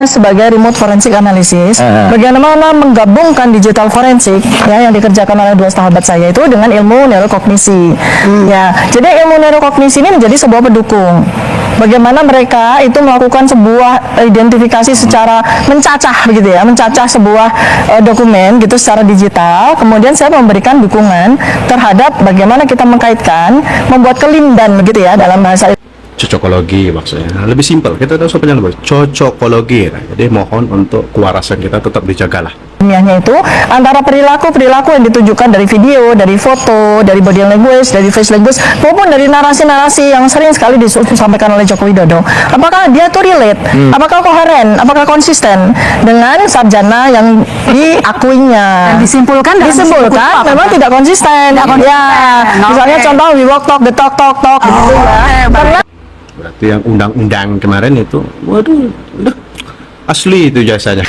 sebagai remote forensic analysis, bagaimana menggabungkan digital forensik ya yang dikerjakan oleh dua sahabat saya itu dengan ilmu neurokognisi. Ya, jadi ilmu neurokognisi ini menjadi sebuah pendukung. Bagaimana mereka itu melakukan sebuah identifikasi secara mencacah begitu ya, mencacah sebuah dokumen gitu secara digital. Kemudian saya memberikan dukungan terhadap bagaimana kita mengkaitkan, membuat kelindan begitu ya dalam bahasa cocokologi maksudnya. Nah, lebih simpel, kita tahu soalnya lebih cocokologi. Nah, jadi mohon untuk kewarasan kita tetap dijagalah. Ilmiahnya itu antara perilaku-perilaku yang ditunjukkan dari video, dari foto, dari body language, dari face language, maupun dari narasi-narasi yang sering sekali disampaikan oleh Joko Widodo. Apakah dia tuh relate? Apakah koheren? Apakah konsisten dengan sarjana yang diakuinya? Disimpulkan memang tidak konsisten. Ya, misalnya contoh we walk talk, the talk gitu ya. Karena Berarti yang undang-undang kemarin itu, waduh, udah asli itu jasanya.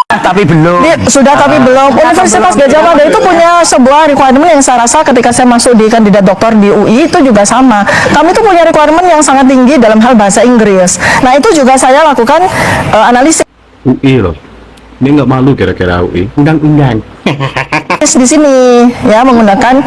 Tapi belum. Tapi belum. Universitas Gadjah Mada itu punya sebuah requirement yang saya rasa ketika saya masuk di kandidat doktor di UI itu juga sama. Kami itu punya requirement yang sangat tinggi dalam hal bahasa Inggris. Nah itu juga saya lakukan analisis. UI loh. Ini nggak malu kira-kira UI. Undang-undang. Di sini ya menggunakan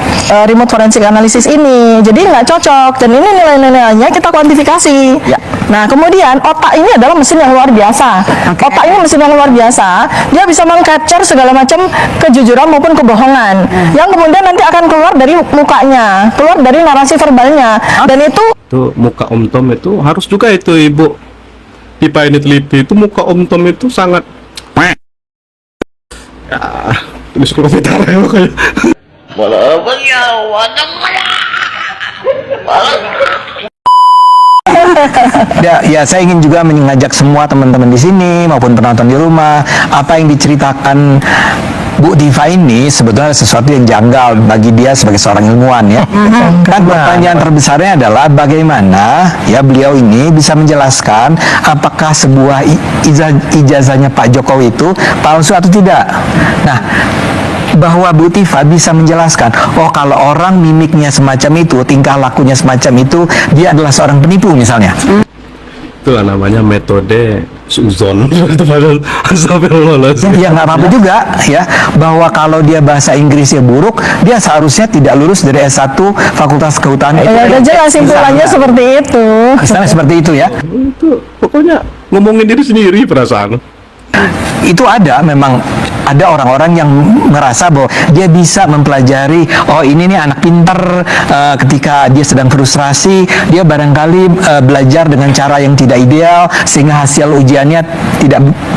remote forensic analysis ini, jadi nggak cocok dan ini nilai-nilainya kita kuantifikasi. Ya. Nah kemudian otak ini adalah mesin yang luar biasa. Otak ini mesin yang luar biasa, dia bisa mengcapture segala macam kejujuran maupun kebohongan yang kemudian nanti akan keluar dari mukanya, keluar dari narasi verbalnya dan itu Muka Om Tom itu harus juga itu Ibu Pipa ini teliti itu muka Om Tom itu sangat ya tulis komentar ya makanya Ya, saya ingin juga mengajak semua teman-teman di sini maupun penonton di rumah, apa yang diceritakan Bu Diva ini sebetulnya sesuatu yang janggal bagi dia sebagai seorang ilmuwan ya. Kan pertanyaan terbesarnya adalah bagaimana ya beliau ini bisa menjelaskan apakah sebuah ijazahnya Pak Jokowi itu palsu atau tidak. Nah, bahwa Bu Tifa bisa menjelaskan, oh kalau orang mimiknya semacam itu, tingkah lakunya semacam itu, dia adalah seorang penipu misalnya. Itulah namanya metode suzon. Ya nggak apa-apa juga ya, bahwa kalau dia bahasa Inggrisnya buruk, dia seharusnya tidak lulus dari S1 Fakultas Kehutanan. ya udah jelas simpulannya seperti itu. Misalnya seperti itu ya. Itu pokoknya ngomongin diri sendiri perasaan. Itu memang ada orang-orang yang merasa bahwa dia bisa mempelajari, oh ini nih anak pinter, ketika dia sedang frustrasi, dia barangkali belajar dengan cara yang tidak ideal sehingga hasil ujiannya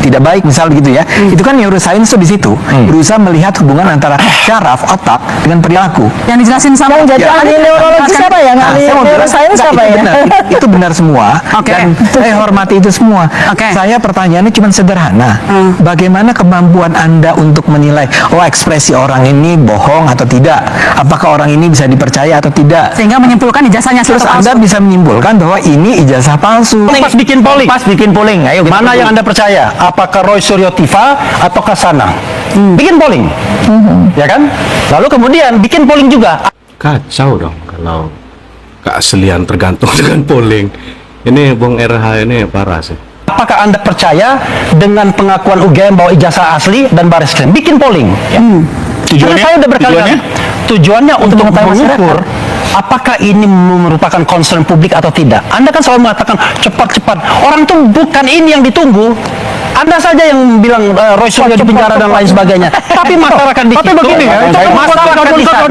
tidak baik, misal gitu ya. Itu kan neuroscience tuh di situ, berusaha melihat hubungan antara syaraf otak dengan perilaku. Yang dijelasin sama Yang jadi ahli neurologi siapa ya? Ahli neuroscience siapa ya? Itu benar semua. Dan saya hormati itu semua. Saya pertanyaannya cuma sederhana. Bagaimana kemampuan Anda untuk menilai, oh ekspresi orang ini bohong atau tidak? Apakah orang ini bisa dipercaya atau tidak? sehingga menyimpulkan ijazahnya Terus Anda bisa menyimpulkan bahwa ini ijazah palsu. Pas bikin polling. Ayo mana yang Anda percaya? Apakah Roy Suryo Tiva atau Kasana? Bikin polling. Ya kan? Lalu kemudian bikin polling juga. Kacau dong kalau keaslian tergantung dengan polling. Ini Bung RH ini parah sih. Apakah Anda percaya dengan pengakuan UGM bahwa ijazah asli dan baris krim? Bikin polling. Ya. Tujuannya? Saya udah berkali-kali. Tujuannya untuk mengukur apakah ini merupakan concern publik atau tidak. Anda kan selalu mengatakan cepat-cepat. Orang tuh bukan ini yang ditunggu. Anda saja yang bilang Roy Suryo di penjara dan lain sebagainya. Tapi masyarakat di situ, begini ya, masyarakat di sana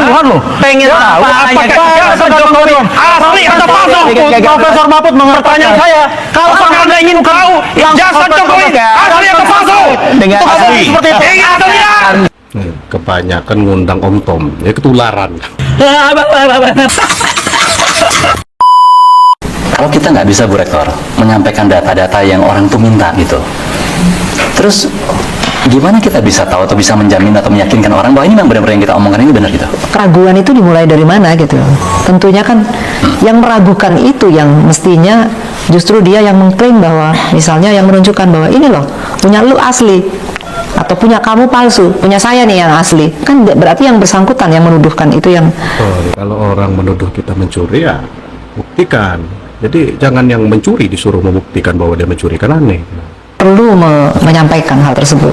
pengen tahu apakah ijazah Jokowi asli atau palsu. Profesor Mahfud pertanyaan saya, kalau Anda ingin tahu ijazah Jokowi asli atau palsu, Dengan asli. seperti itu. Ingin atau tidak? Kebanyakan ngundang Om Tom, ya ketularan. Kalau kita nggak bisa, Bu Rektor, menyampaikan data-data yang orang tuh minta gitu, terus gimana kita bisa tahu atau bisa menjamin atau meyakinkan orang bahwa ini memang benar-benar yang kita omongkan ini benar gitu? Keraguan itu dimulai dari mana gitu? Tentunya kan yang meragukan itu yang mestinya justru dia yang mengklaim bahwa misalnya yang menunjukkan bahwa ini loh punya lu asli atau punya kamu palsu, punya saya nih yang asli. Kan berarti yang bersangkutan yang menuduhkan itu yang Kalau orang menuduh kita mencuri ya buktikan. Jadi jangan yang mencuri disuruh membuktikan bahwa dia mencuri, kan aneh. Perlu menyampaikan hal tersebut.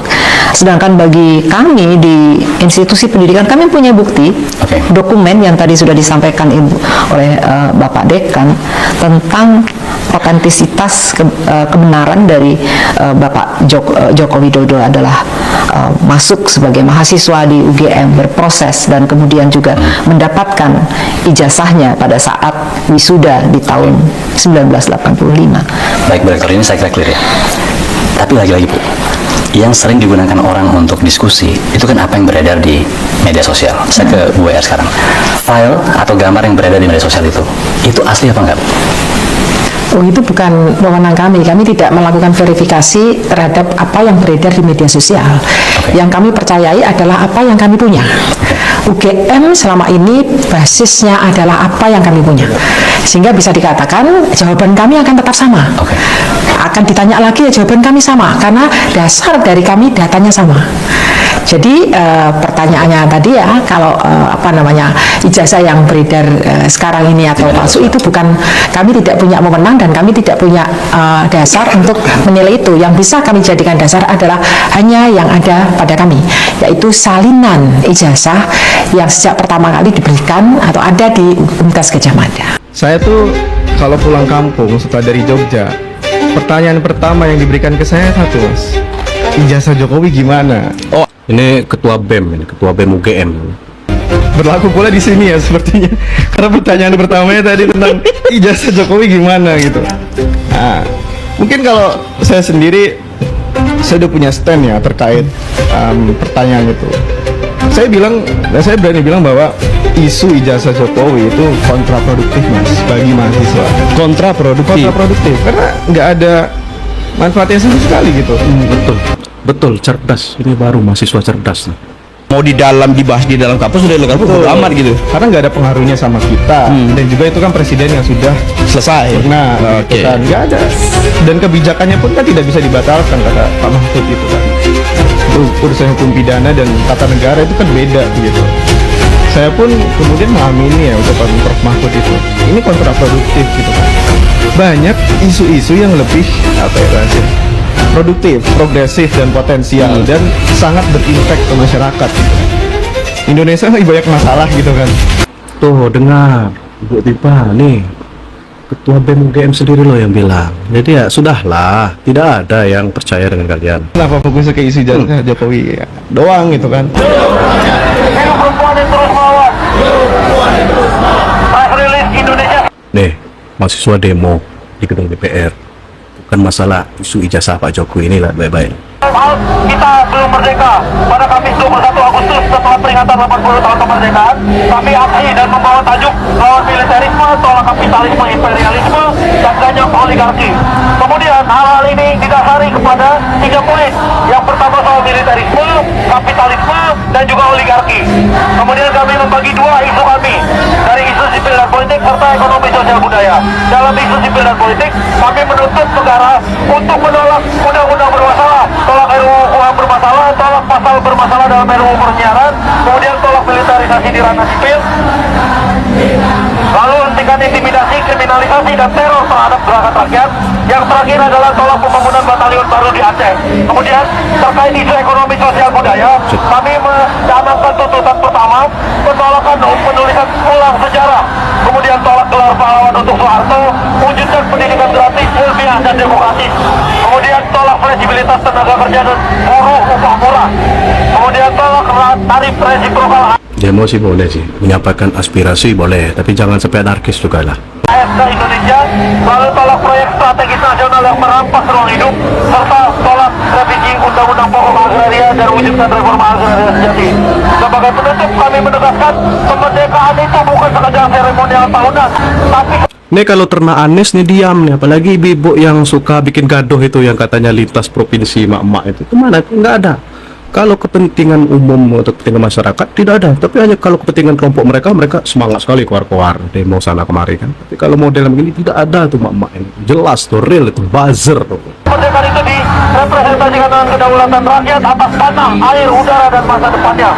Sedangkan bagi kami di institusi pendidikan, kami punya bukti, Oke. dokumen yang tadi sudah disampaikan oleh Bapak Dekan tentang otentisitas kebenaran dari Bapak Joko Widodo adalah masuk sebagai mahasiswa di UGM, berproses dan kemudian juga mendapatkan ijazahnya pada saat wisuda di tahun 1985. Baik, Bu Rektor, ini saya kira clear ya. Tapi lagi-lagi Bu, yang sering digunakan orang untuk diskusi itu kan apa yang beredar di media sosial. Saya ke Bu Er sekarang. File atau gambar yang beredar di media sosial itu asli apa enggak, Bu? Oh, itu bukan wewenang kami. Kami tidak melakukan verifikasi terhadap apa yang beredar di media sosial. Yang kami percayai adalah apa yang kami punya. UGM selama ini basisnya adalah apa yang kami punya. Sehingga bisa dikatakan jawaban kami akan tetap sama. Akan ditanya lagi ya jawaban kami sama karena dasar dari kami datanya sama. Jadi pertanyaannya tadi ya, kalau ijazah yang beredar sekarang ini atau palsu, itu bukan, kami tidak punya wewenang dan kami tidak punya dasar untuk menilai itu. Yang bisa kami jadikan dasar adalah hanya yang ada pada kami, yaitu salinan ijazah yang sejak pertama kali diberikan atau ada di Universitas Gadjah Mada. Saya tuh kalau pulang kampung setelah dari Jogja, pertanyaan pertama yang diberikan ke saya satu, Mas. Ijazah Jokowi gimana? Oh, Ini ketua BEM, ini ketua BEM UGM. berlaku pula di sini ya sepertinya. Karena pertanyaan pertamanya tadi tentang ijazah Jokowi gimana gitu. Nah, mungkin kalau saya sendiri, saya udah punya stand ya terkait pertanyaan itu. Saya bilang, dan saya berani bilang bahwa isu ijazah Jokowi itu kontraproduktif, Mas, bagi mahasiswa. Kontraproduktif, karena nggak ada manfaatnya sama sekali gitu. Betul, cerdas. Ini baru mahasiswa cerdas nih. Mau dibahas di dalam kampus sudah legal pun bodo amat gitu. Karena nggak ada pengaruhnya sama kita, dan juga itu kan presiden yang sudah Selesai. pernah, Oke. kan nggak ada. Dan kebijakannya pun kan tidak bisa dibatalkan, kata Pak Mahfud itu kan. Itu urusan hukum pidana dan tata negara itu kan beda gitu. Saya pun kemudian mengamini ya ucapan Prof Mahfud itu. Ini kontraproduktif gitu kan. Banyak isu-isu yang lebih produktif, progresif dan potensial dan sangat berimpact ke masyarakat. Indonesia lagi banyak masalah gitu kan. Tuh, dengar. Bu Tipa, nih. Ketua BEM UGM sendiri loh yang bilang. Jadi ya sudahlah, tidak ada yang percaya dengan kalian. Kenapa fokusnya ke isu Jokowi ya, doang gitu kan? Nih, mahasiswa demo di gedung DPR. Bukan masalah isu ijazah Pak Jokowi ini lah, baik-baik. Kita belum merdeka. Pada Kamis 21 Agustus setelah peringatan 80 tahun kemerdekaan, kami aksi dan membawa tajuk lawan militerisme, tolak kapitalisme, imperialisme, dan ganjang oligarki. Kemudian hal-hal ini didasari kepada 3 poin. Yang pertama soal militerisme, kapitalisme, dan juga oligarki. Kemudian kami membagi 2 isu kami, dari isu sipil dan politik serta ekonomi sosial budaya. Dalam isu sipil dan politik, kami menuntut negara untuk menolak undang-undang bermasalah, tolak RUU KUHP bermasalah, tolak pasal bermasalah dalam RUU penyiaran, kemudian tolak militerisasi di ranah sipil, lalu hentikan intimidasi, kriminalisasi, dan teror terhadap gerakan rakyat. Yang terakhir adalah tolak pembangunan batalion baru di Aceh. Kemudian terkait isu ekonomi sosial budaya, kami mencanangkan tuntutan pertama, penolakan penulisan ulang sejarah, kemudian tolak gelar pahlawan untuk Soeharto, wujudkan pendidikan gratis, ilmiah, dan demokratis, kemudian tolak fleksibilitas tenaga kerja dan buruh upah murah, kemudian tolak tarif resiprokal Demo sih boleh sih, menyampaikan aspirasi boleh, tapi jangan sampai anarkis juga lah. ASK Indonesia, lalu tolak proyek strategis nasional yang merampas ruang hidup, serta tolak revisi Undang-Undang Pokok Agraria dan wujudkan reforma agraria sejati. Sebagai penutup, kami menegaskan kemerdekaan itu bukan sekedar seremonial tahunan, tapi Nih kalau ternak Anies nih diam nih, apalagi ibu-ibu yang suka bikin gaduh itu yang katanya lintas provinsi mak-mak itu kemana? Nggak ada. Kalau kepentingan umum atau kepentingan masyarakat tidak ada, tapi hanya kalau kepentingan kelompok mereka semangat sekali keluar-keluar demo sana kemari kan. Tapi kalau model begini tidak ada tuh mak-mak ini, jelas tuh real itu buzzer tuh. kemerdekaan itu direpresentasikan dengan kedaulatan rakyat atas tanah, air, udara, dan masa depannya.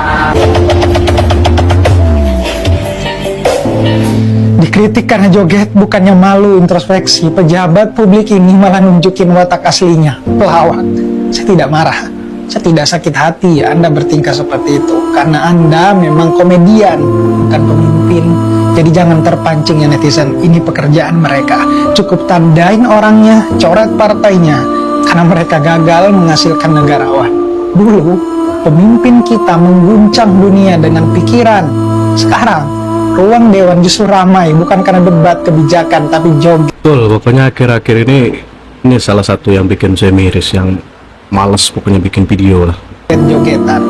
Di Dikritik karena joget, bukannya malu introspeksi. Pejabat publik ini malah nunjukin watak aslinya, pelawak. Saya tidak marah, saya tidak sakit hati Anda bertingkah seperti itu, karena Anda memang komedian, bukan pemimpin. Jadi jangan terpancing ya netizen, ini pekerjaan mereka. Cukup tandain orangnya, coret partainya, karena mereka gagal menghasilkan negarawan. Dulu, pemimpin kita mengguncang dunia dengan pikiran. Sekarang, ruang dewan justru ramai, bukan karena debat kebijakan, tapi joget. Betul, pokoknya akhir-akhir ini salah satu yang bikin saya miris, yang males pokoknya bikin video lah. Jogetan.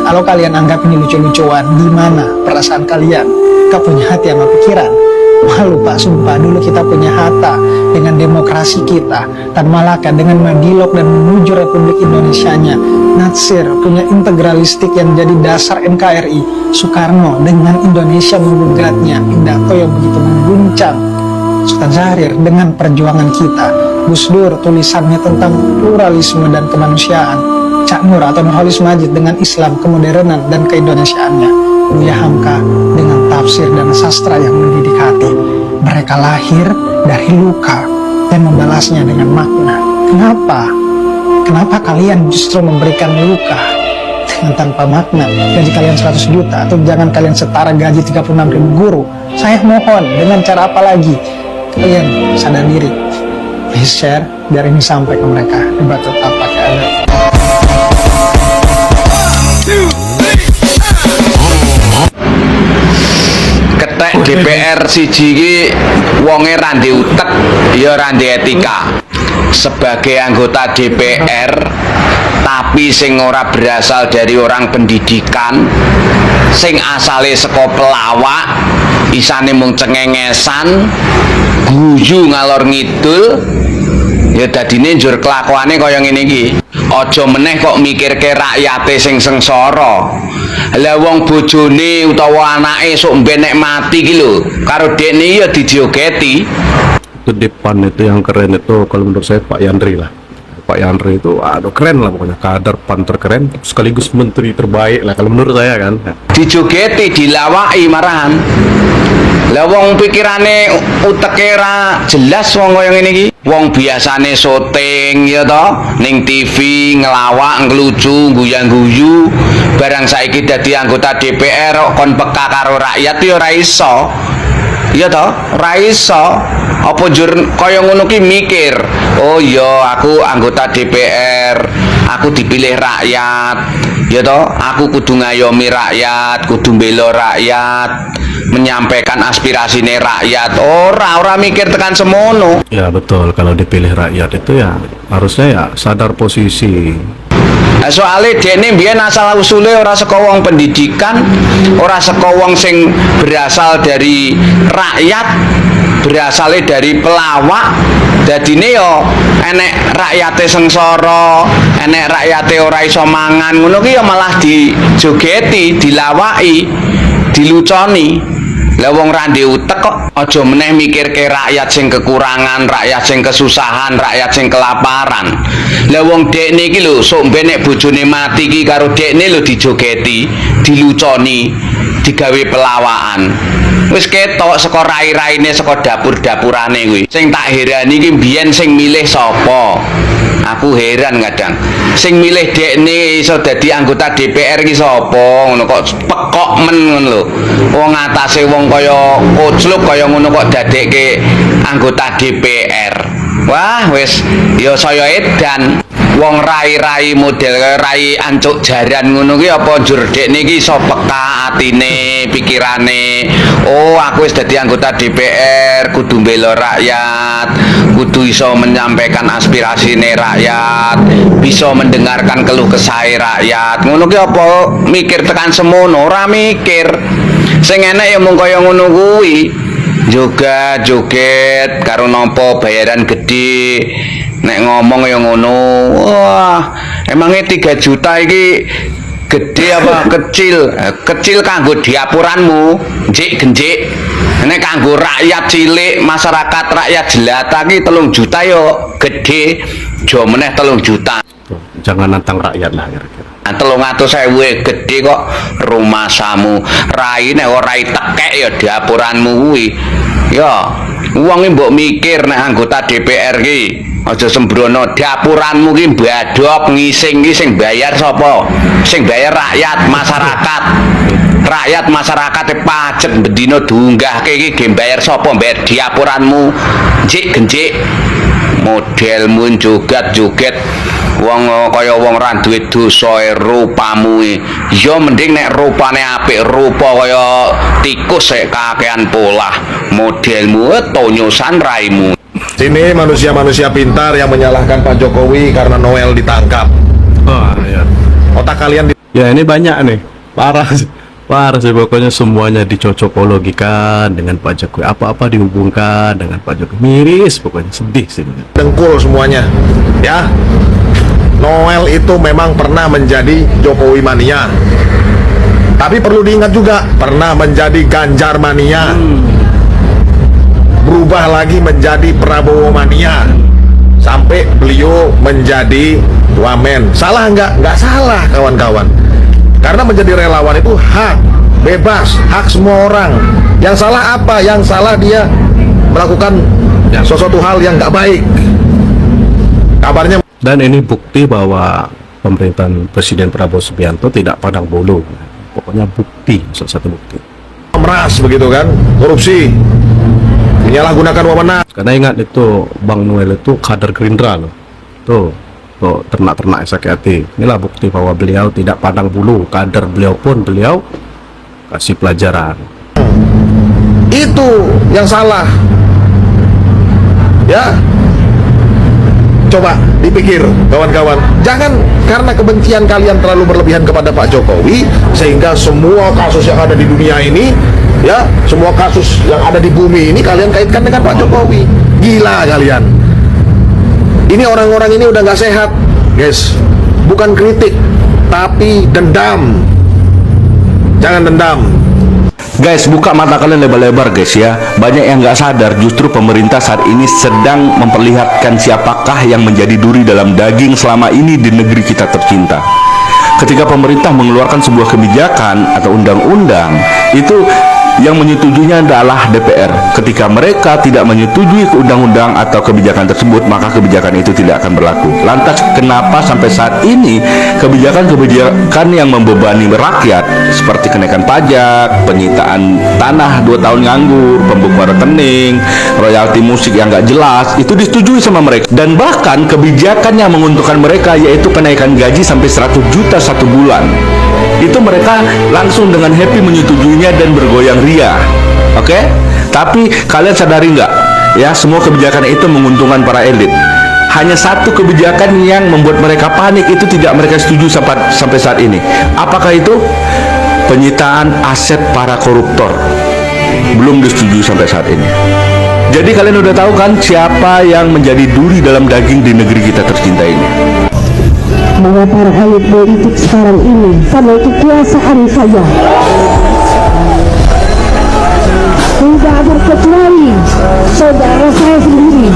Kalau kalian anggap ini lucu-lucuan, di mana perasaan kalian? Gak punya hati sama pikiran. Malu Pak, sumpah dulu kita punya harta dengan demokrasi kita, Tan Malaka dengan Madilog dan menuju Republik Indonesianya. Natsir punya integralistik yang jadi dasar NKRI. Soekarno dengan Indonesia menggugatnya, pidato yang begitu mengguncang. Sultan Syahrir dengan perjuangan kita. Gus Dur tulisannya tentang pluralisme dan kemanusiaan. Cak Nur atau Nurholis Majid dengan Islam, kemodernan dan keindonesiaannya. Buya Hamka dengan tafsir dan sastra yang mendidik hati. Mereka lahir dari luka dan membalasnya dengan makna. Kenapa? Kenapa kalian justru memberikan luka dengan tanpa makna? Gaji kalian 100 juta atau jangan kalian setara gaji 36.000 guru. Saya mohon, dengan cara apa lagi? Kalian sadar diri. Please share biar ini sampai ke mereka. Debat tetap pakai adab. Ketek DPR siji iki wonge randi utek ya randi etika. Sebagai anggota DPR tapi sing ora berasal dari orang pendidikan, sing asale saka pelawak, isane mung cengengesan, guyu ngalor ngidul, ya dadine njur kelakuane kaya ngene iki. Aja meneh kok mikirke rakyate sing sengsara. Lah wong bojone utawa anake sok mbenek mati iki lho, karo dekne ya didiogeti. Itu depan itu yang keren itu kalau menurut saya Pak Yandri lah. Pak Yandri itu aduh keren lah pokoknya, kader PAN terkeren sekaligus menteri terbaik lah kalau menurut saya kan. Dijogeti, dilawaki marahan. Lah wong pikirane uteke ra jelas wong kaya ngene iki. Wong biasane syuting ya toh ning TV ngelawak, ngelucu, guyang-guyu. Barang saiki dadi anggota DPR kok kon peka karo rakyat ya ora iso. Iya toh, ora iso. Apa njur kaya ngono ki mikir, oh iya aku anggota DPR, aku dipilih rakyat. Ya toh, aku kudu ngayomi rakyat, kudu mbela rakyat, menyampaikan aspirasine rakyat. Ora mikir tekan semono. Ya betul, kalau dipilih rakyat itu ya harusnya ya sadar posisi. Nah, soalnya dene mbiyen asal usule ora saka wong pendidikan, ora saka wong sing berasal dari rakyat, berasale dari pelawak. Dadine yo enek rakyate sengsara, enek rakyate ora iso mangan, ngono ki ya malah dijogeti, dilawaki, diluconi. Lah wong randi utek kok aja meneh mikirke rakyat sing kekurangan, rakyat sing kesusahan, rakyat sing kelaparan. Lah wong dekne iki lho sok mbenek bojone mati iki karo dekne lho dijogeti, diluconi, digawe pelawakan. Wis ketok saka rai-raine saka dapur-dapurane kuwi. Sing tak herani iki mbiyen sing milih sapa? Aku heran kadang. Sing milih dekne iso dadi anggota DPR iki sapa? Ngono kok pekok men ngono lho. Wong atase wong kaya kocluk kaya ngono kok dadekke anggota DPR. Wah, wis ya saya edan. Wong rai-rai model kaya rai ancuk jaran ngono ki apa njur dekne iki iso peka atine, pikirane. Oh, aku wis dadi anggota DPR, kudu mbela rakyat, kudu iso menyampaikan aspirasine rakyat, bisa mendengarkan keluh kesahe rakyat. Ngono ki apa mikir tekan semono, ora mikir. Sing enek ya mung kaya ngono kuwi. Joget karo nampa bayaran gede. Nek ngomong ya ngono. Wah, emangnya 3 juta iki gede apa kecil? Kecil kanggo diapuranmu, njik-genjik. Nek kanggo rakyat cilik, masyarakat rakyat jelata iki 3 juta yo gede. Jo meneh 3 juta. Jangan nantang rakyat lah kira-kira. 300.000 gede kok rumah samu. Rai nek ora tekek ya diapuranmu kuwi. Ya, wong mbok mikir nek anggota DPR ki aja sembrono, dapuranmu ki badhok ngising ki sing bayar sapa? Sing bayar rakyat masyarakat. Rakyat masyarakat pajak bendina diunggahke iki ge bayar sapa? Bayar diapuranmu. Jik-genjik modelmu joget-joget wong kaya wong ra duwe dosa rupamu ya mending nek rupane apik rupa kaya tikus sek kakean polah modelmu tonyosan raimu. Sini manusia-manusia pintar yang menyalahkan Pak Jokowi karena Noel ditangkap. Oh, ya. Otak kalian Ya ini banyak nih, parah sih pokoknya semuanya dicocokologikan dengan Pak Jokowi, apa-apa dihubungkan dengan Pak Jokowi, miris pokoknya, sedih sih. dengkul semuanya, ya. Noel itu memang pernah menjadi Jokowi mania, tapi perlu diingat juga pernah menjadi Ganjar mania, berubah lagi menjadi Prabowo mania, sampai beliau menjadi wamen. Salah nggak? Nggak salah kawan-kawan. Karena menjadi relawan itu hak, bebas, hak semua orang. Yang salah apa? Yang salah dia melakukan sesuatu hal yang nggak baik. Kabarnya. Dan ini bukti bahwa pemerintahan Presiden Prabowo Subianto tidak pandang bulu. Pokoknya bukti, salah satu bukti. Meras begitu kan, korupsi, menyalahgunakan wewenang. Karena ingat itu Bang Noel itu kader Gerindra loh. Tuh ternak-ternak SKT. Inilah bukti bahwa beliau tidak pandang bulu, kader beliau pun beliau kasih pelajaran. Itu yang salah. Ya. Coba dipikir kawan-kawan. Jangan karena kebencian kalian terlalu berlebihan kepada Pak Jokowi sehingga semua kasus yang ada di dunia ini, ya, semua kasus yang ada di bumi ini kalian kaitkan dengan Pak Jokowi. Gila kalian. Ini orang-orang ini udah nggak sehat, guys. Bukan kritik, tapi dendam. Jangan dendam. Guys, buka mata kalian lebar-lebar guys ya. Banyak yang nggak sadar justru pemerintah saat ini sedang memperlihatkan siapakah yang menjadi duri dalam daging selama ini di negeri kita tercinta. Ketika pemerintah mengeluarkan sebuah kebijakan atau undang-undang, itu yang menyetujuinya adalah DPR. Ketika mereka tidak menyetujui undang-undang atau kebijakan tersebut, maka kebijakan itu tidak akan berlaku. Lantas kenapa sampai saat ini kebijakan yang membebani rakyat seperti kenaikan pajak, penyitaan tanah 2 tahun nganggur, pembukuan rekening, royalti musik yang nggak jelas, itu disetujui sama mereka. Dan bahkan kebijakan yang menguntungkan mereka yaitu kenaikan gaji sampai 100 juta 1 bulan. Itu mereka langsung dengan happy menyetujuinya dan bergoyang ria. Oke? Tapi kalian sadari nggak ya, semua kebijakan itu menguntungkan para elit. Hanya satu kebijakan yang membuat mereka panik, itu tidak mereka setuju sampai saat ini. Apakah itu? Penyitaan aset para koruptor. Belum disetujui sampai saat ini. Jadi kalian udah tahu kan siapa yang menjadi duri dalam daging di negeri kita tercinta ini? Bahwa para elit politik sekarang ini karena kekuasaan saja tidak terkecuali saudara saya sendiri.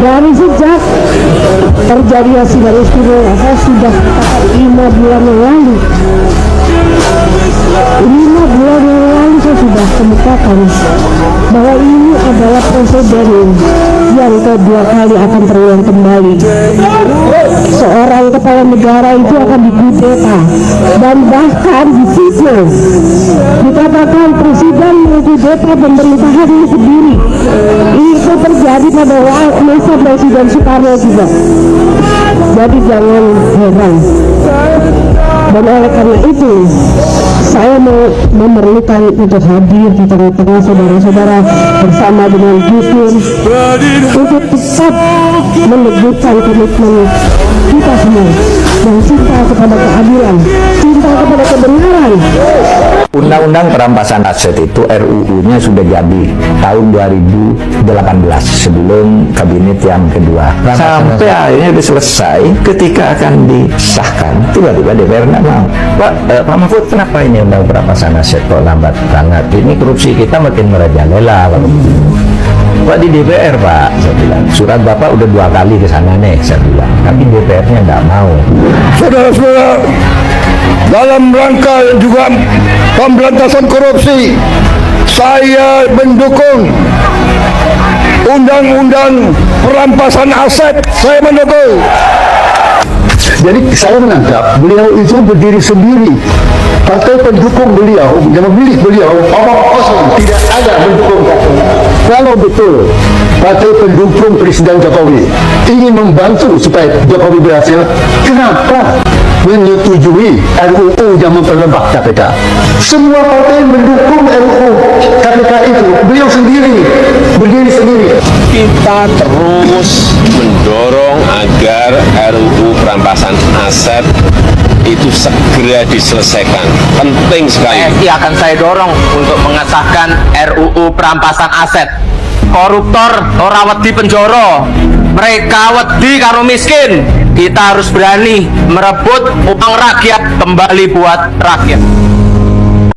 Dari sejak terjadinya sidang istimewa, saya sudah 5 bulan yang lalu. 5 bulan yang lalu saya sudah kemukakan bahwa ini adalah presiden yang kedua kali akan terulang kembali. Seorang kepala negara itu akan dikudeta, dan bahkan di situ dikatakan presiden mengkudeta pemerintahannya sendiri. Itu terjadi pada masa Presiden Soekarno juga. Jadi jangan heran. Dan oleh karena itu saya memerlukan untuk hadir di tengah-tengah saudara-saudara bersama dengan jujur untuk tetap meneguhkan komitmen kita semua dan cinta kepada keadilan, cinta kepada kebenaran. Undang-undang perampasan aset itu RUU-nya sudah jadi tahun 2018 sebelum kabinet yang kedua. Sampai akhirnya sudah selesai, ketika akan disahkan tiba-tiba DPR nggak mau. Pak Mahfud, kenapa ini undang perampasan aset kok lambat banget? Ini korupsi kita makin merajalela. Pak di DPR Pak, saya bilang surat Bapak udah 2 kali ke sana nih, saya bilang, tapi DPR-nya nggak mau. Saudara-saudara, dalam rangka juga pemberantasan korupsi, saya mendukung undang-undang perampasan aset, saya mendukung. Jadi saya menganggap beliau itu berdiri sendiri. Partai pendukung beliau, yang memilih beliau, omong kosong, tidak ada mendukung. Kalau betul partai pendukung Presiden Jokowi ingin membantu supaya Jokowi berhasil, kenapa menyetujui RUU yang memperlemah KPK? Semua partai mendukung RUU KPK itu, beliau sendiri, berdiri sendiri. Kita terus mendorong agar RUU perampasan aset itu segera diselesaikan. Penting sekali. PSI akan saya dorong untuk mengesahkan RUU perampasan aset. Koruptor ora wedi penjara, mereka wedi karo miskin. Kita harus berani merebut uang rakyat kembali buat rakyat.